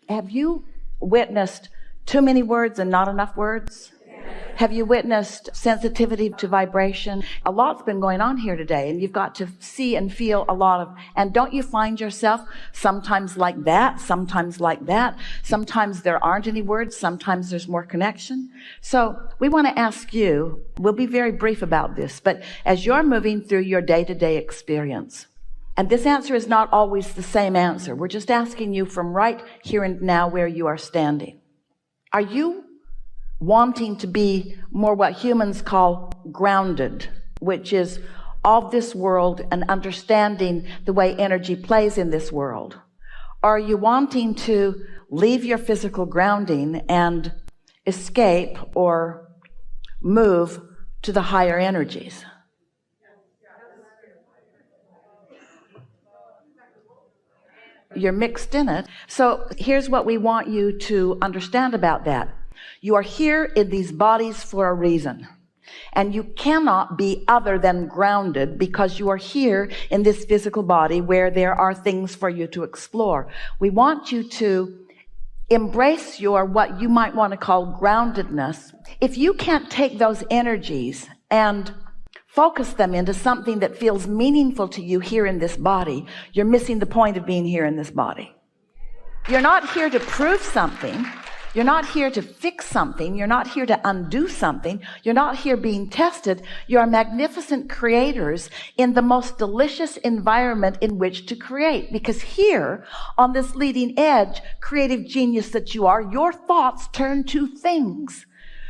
Have you witnessed too many words and not enough words? Have you witnessed sensitivity to vibration? A lot's been going on here today, and you've got to see and feel a lot of, and don't you find yourself sometimes like that, sometimes like that, sometimes there aren't any words, sometimes there's more connection? So we want to ask you, we'll be very brief about this, but as you're moving through your day-to-day experience, and this answer is not always the same answer, we're just asking you from right here and now where you are standing. Are you wanting to be more what humans call grounded, which is of this world and understanding the way energy plays in this world? Or are you wanting to leave your physical grounding and escape or move to the higher energies? You're mixed in it. So here's what we want you to understand about that. You are here in these bodies for a reason. And you cannot be other than grounded because you are here in this physical body where there are things for you to explore. We want you to embrace your, what you might want to call groundedness. If you can't take those energies and focus them into something that feels meaningful to you here in this body, you're missing the point of being here in this body. You're not here to prove something. You're not here to fix something. You're not here to undo something. You're not here being tested. You are magnificent creators in the most delicious environment in which to create. Because here, on this leading edge, creative genius that you are, your thoughts turn to things.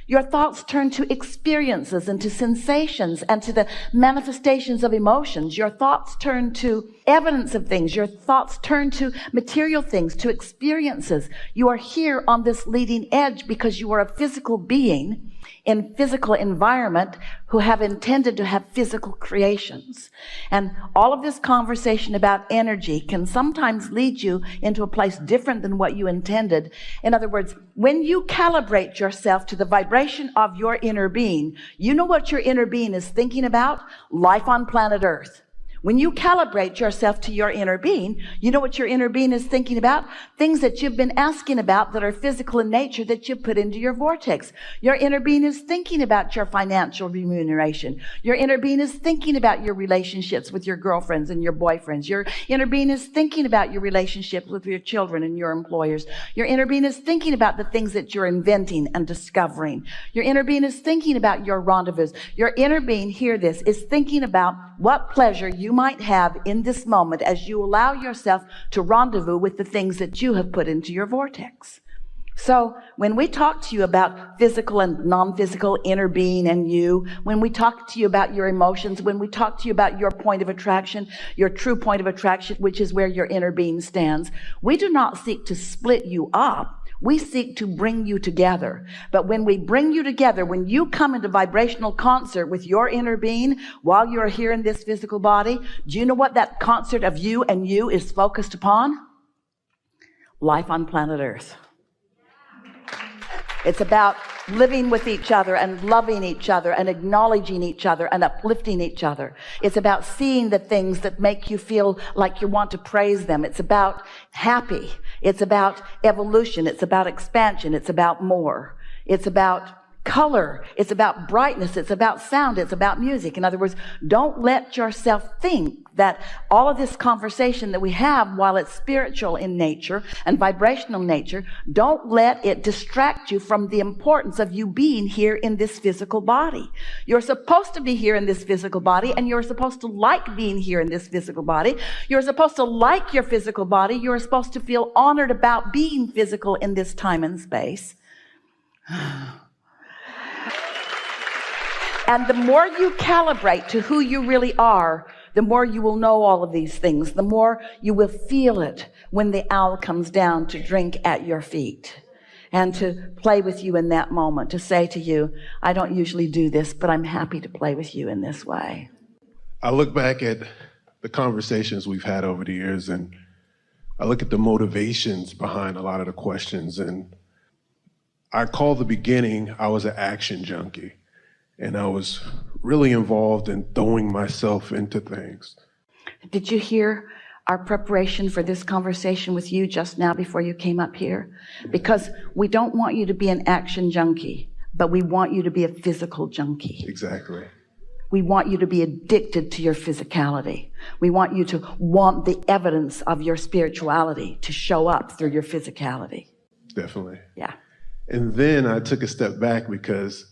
Your thoughts turn to experiences and to sensations and to the manifestations of emotions. Your thoughts turn to evidence of things. Your thoughts turn to material things, to experiences. You are here on this leading edge because you are a physical being in physical environment who have intended to have physical creations. And all of this conversation about energy can sometimes lead you into a place different than what you intended. In other words, when you calibrate yourself to the vibration of your inner being, you know what your inner being is thinking about? Life on planet Earth. When you calibrate yourself to your inner being, you know what your inner being is thinking about? Things that you've been asking about that are physical in nature that you put into your vortex. Your inner being is thinking about your financial remuneration. Your inner being is thinking about your relationships with your girlfriends and your boyfriends. Your inner being is thinking about your relationships with your children and your employers. Your inner being is thinking about the things that you're inventing and discovering. Your inner being is thinking about your rendezvous. Your inner being, hear this, is thinking about what pleasure you might have in this moment as you allow yourself to rendezvous with the things that you have put into your vortex. So when we talk to you about physical and non-physical inner being and you, when we talk to you about your emotions, when we talk to you about your point of attraction, your true point of attraction, which is where your inner being stands, we do not seek to split you up. We seek to bring you together. But when we bring you together, when you come into vibrational concert with your inner being while you're here in this physical body, do you know what that concert of you and you is focused upon? Life on planet Earth. It's about living with each other and loving each other and acknowledging each other and uplifting each other. It's about seeing the things that make you feel like you want to praise them. It's about happy. It's about evolution. It's about expansion. It's about more. It's about color. It's about brightness. It's about sound. It's about music. In other words, don't let yourself think that all of this conversation that we have, while it's spiritual in nature and vibrational nature, don't let it distract you from the importance of you being here in this physical body. You're supposed to be here in this physical body, and you're supposed to like being here in this physical body. You're supposed to like your physical body. You're supposed to feel honored about being physical in this time and space. And the more you calibrate to who you really are, the more you will know all of these things. The more you will feel it when the owl comes down to drink at your feet and to play with you in that moment, to say to you, I don't usually do this, but I'm happy to play with you in this way. I look back at the conversations we've had over the years, and I look at the motivations behind a lot of the questions, and I call the beginning, I was an action junkie. And I was really involved in throwing myself into things. Did you hear our preparation for this conversation with you just now before you came up here, because we don't want you to be an action junkie, but we want you to be a physical junkie. Exactly. We want you to be addicted to your physicality. We want you to want the evidence of your spirituality to show up through your physicality. Definitely. Yeah. And then I took a step back because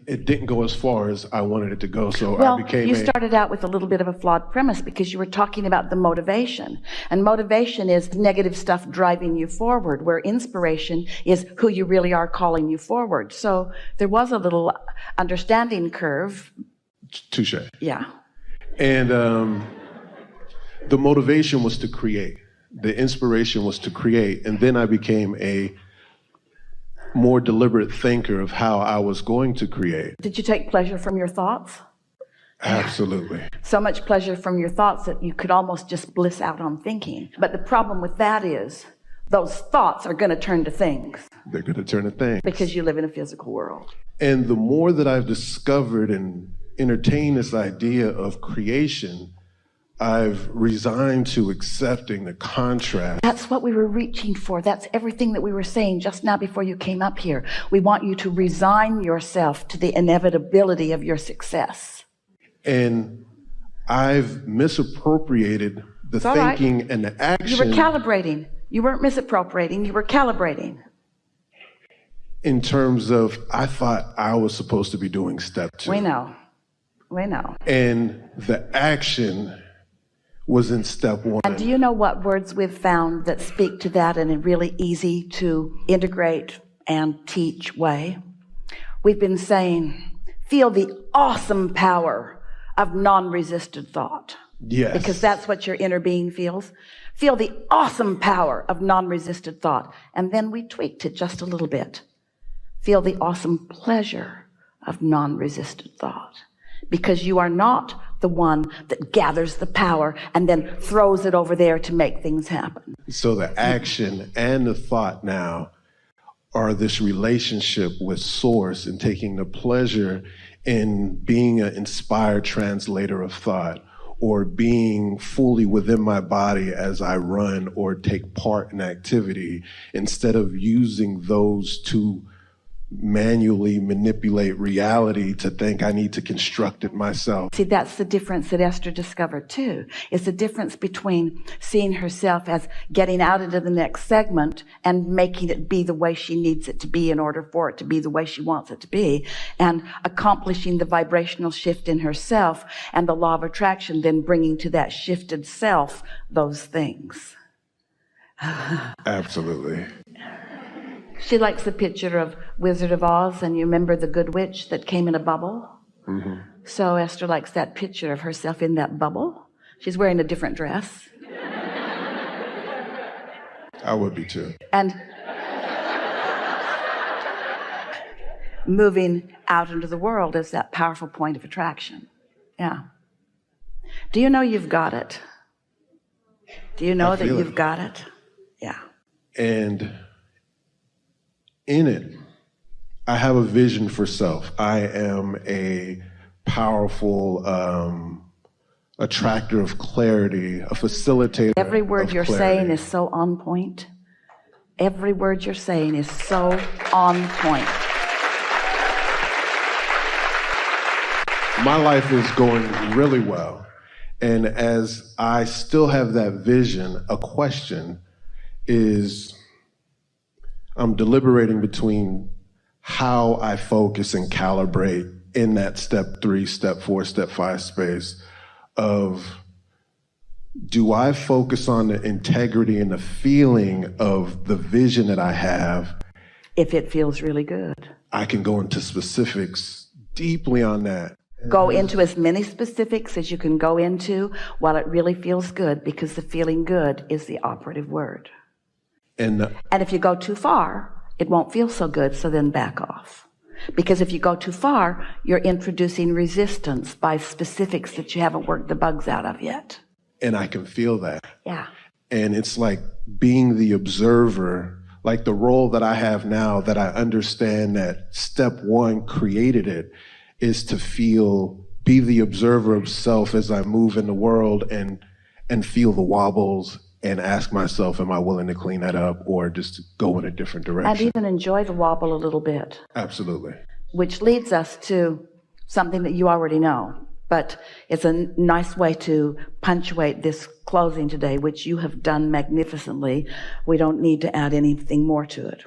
it didn't go as far as I wanted it to go. So Well, I became you started out with a little bit of a flawed premise because you were talking about the motivation. And motivation is negative stuff driving you forward, where inspiration is who you really are calling you forward. So there was a little understanding curve. Touche. Yeah. And the motivation was to create. The inspiration was to create. And then I became a more deliberate thinker of how I was going to create. Did you take pleasure from your thoughts? Absolutely. So much pleasure from your thoughts that you could almost just bliss out on thinking. But the problem with that is those thoughts are going to turn to things. They're going to turn to things. Because you live in a physical world. And the more that I've discovered and entertained this idea of creation, I've resigned to accepting the contrast. That's what we were reaching for. That's everything that we were saying just now before you came up here. We want you to resign yourself to the inevitability of your success. And I've misappropriated the thinking and the action. You were calibrating. You weren't misappropriating. You were calibrating. In terms of, I thought I was supposed to be doing step 2. We know. We know. And the action was in step 1. And do you know what words we've found that speak to that in a really easy to integrate and teach way? We've been saying, feel the awesome power of non-resisted thought. Yes. Because that's what your inner being feels. Feel the awesome power of non-resisted thought. And then we tweaked it just a little bit. Feel the awesome pleasure of non-resisted thought. Because you are not the one that gathers the power and then throws it over there to make things happen. So the action and the thought now are this relationship with source and taking the pleasure in being an inspired translator of thought, or being fully within my body as I run or take part in activity, instead of using those to manually manipulate reality to think I need to construct it myself. See, that's the difference that Esther discovered too. It's the difference between seeing herself as getting out into the next segment and making it be the way she needs it to be in order for it to be the way she wants it to be, and accomplishing the vibrational shift in herself and the law of attraction, then bringing to that shifted self those things. Absolutely. She likes the picture of Wizard of Oz, and you remember the good witch that came in a bubble? Mm-hmm. So Esther likes that picture of herself in that bubble. She's wearing a different dress. I would be too. And moving out into the world is that powerful point of attraction. Yeah. Do you know you've got it? Do you know that you've got it? Yeah. And in it, I have a vision for self. I am a powerful attractor of clarity, a facilitator. Every word you're clarity. saying is so on point. Every word you're saying is so on point. My life is going really well. And as I still have that vision, a question is, I'm deliberating between how I focus and calibrate in that step 3, step 4, step 5 space of, do I focus on the integrity and the feeling of the vision that I have? If it feels really good. I can go into specifics deeply on that. Go into as many specifics as you can go into while it really feels good, because the feeling good is the operative word. And if you go too far, it won't feel so good, so then back off. Because if you go too far, you're introducing resistance by specifics that you haven't worked the bugs out of yet. And I can feel that. Yeah. And it's like being the observer, like the role that I have now, that I understand that step 1 created it, is to be the observer of self as I move in the world and and feel the wobbles and ask myself, am I willing to clean that up or just go in a different direction? And even enjoy the wobble a little bit. Absolutely. Which leads us to something that you already know, but it's a nice way to punctuate this closing today, which you have done magnificently. We don't need to add anything more to it.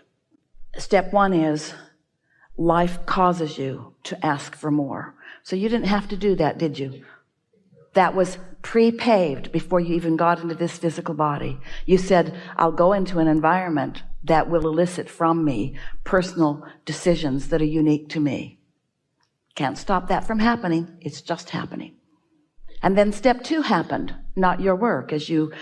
Step one is life causes you to ask for more. So you didn't have to do that, did you? That was pre-paved before you even got into this physical body. You said, I'll go into an environment that will elicit from me personal decisions that are unique to me. Can't stop that from happening. It's just happening. And then step two happened, not your work, as you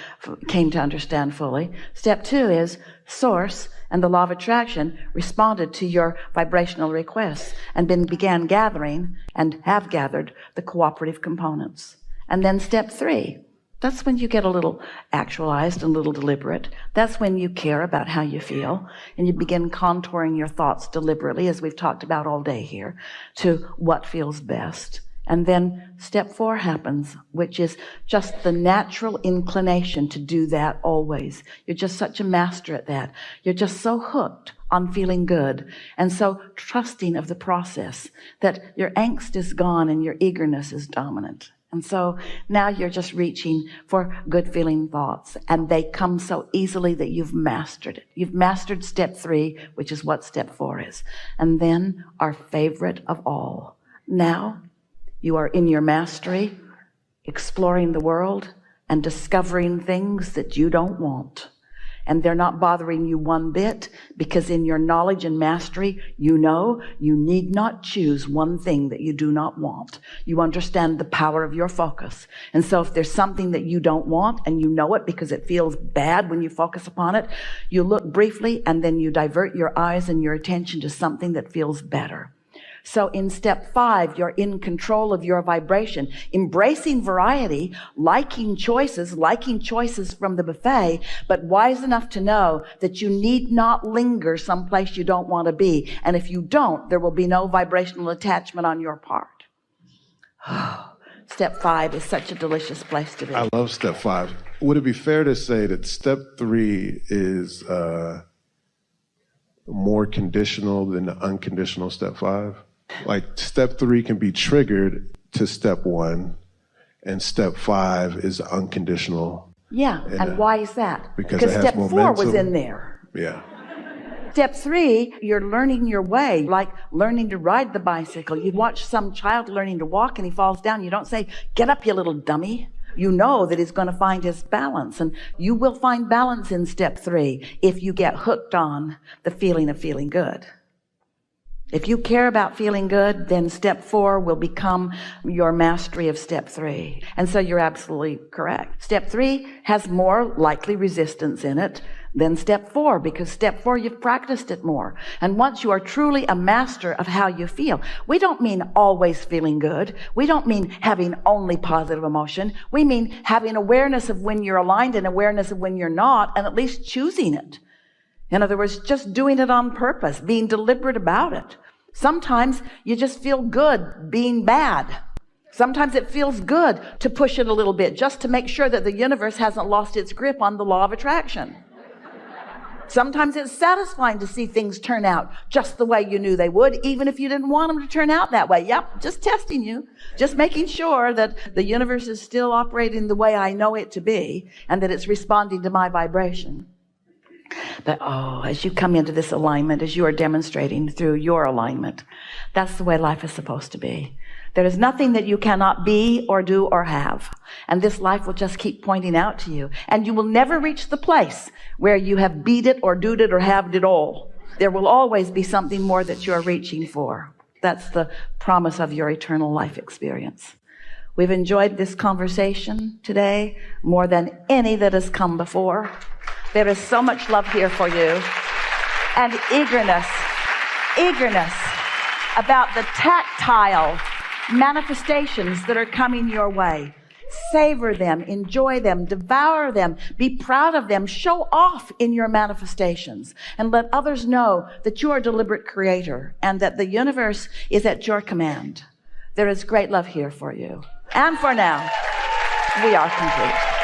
came to understand fully. Step two is source and the law of attraction responded to your vibrational requests and then began gathering and have gathered the cooperative components. And then step three, that's when you get a little actualized and a little deliberate. That's when you care about how you feel and you begin contouring your thoughts deliberately, as we've talked about all day here, to what feels best. And then step four happens, which is just the natural inclination to do that always. You're just such a master at that. You're just so hooked on feeling good and so trusting of the process that your angst is gone and your eagerness is dominant. And so now you're just reaching for good feeling thoughts, and they come so easily that you've mastered it. You've mastered step three, which is what step four is. And then our favorite of all. Now you are in your mastery, exploring the world and discovering things that you don't want. And they're not bothering you one bit, because in your knowledge and mastery, you know you need not choose one thing that you do not want. You understand the power of your focus. And so if there's something that you don't want and you know it because it feels bad when you focus upon it, you look briefly and then you divert your eyes and your attention to something that feels better. So in step five, you're in control of your vibration, embracing variety, liking choices from the buffet, but wise enough to know that you need not linger someplace you don't want to be. And if you don't, there will be no vibrational attachment on your part. Step five is such a delicious place to be. I love step five. Would it be fair to say that step three is more conditional than the unconditional step five? Like step three can be triggered to step one, and step five is unconditional. Yeah, and why is that? Because step four was in there. Yeah. Step three, you're learning your way, like learning to ride the bicycle. You watch some child learning to walk and he falls down. You don't say, get up, you little dummy. You know that he's going to find his balance, and you will find balance in step three if you get hooked on the feeling of feeling good. If you care about feeling good, then step four will become your mastery of step three. And so you're absolutely correct. Step three has more likely resistance in it than step four, because step four, you've practiced it more. And once you are truly a master of how you feel, we don't mean always feeling good. We don't mean having only positive emotion. We mean having awareness of when you're aligned and awareness of when you're not, and at least choosing it. In other words, just doing it on purpose, being deliberate about it. Sometimes you just feel good being bad. Sometimes it feels good to push it a little bit just to make sure that the universe hasn't lost its grip on the law of attraction. Sometimes it's satisfying to see things turn out just the way you knew they would, even if you didn't want them to turn out that way. Yep, just testing you, just making sure that the universe is still operating the way I know it to be and that it's responding to my vibration. But as you come into this alignment, as you are demonstrating through your alignment, that's the way life is supposed to be. There is nothing that you cannot be or do or have. And this life will just keep pointing out to you. And you will never reach the place where you have beat it or doed it or haved it all. There will always be something more that you are reaching for. That's the promise of your eternal life experience. We've enjoyed this conversation today more than any that has come before. There is so much love here for you, and eagerness about the tactile manifestations that are coming your way. Savor them, enjoy them, devour them, be proud of them, show off in your manifestations, and let others know that you are a deliberate creator and that the universe is at your command. There is great love here for you. And for now, we are complete.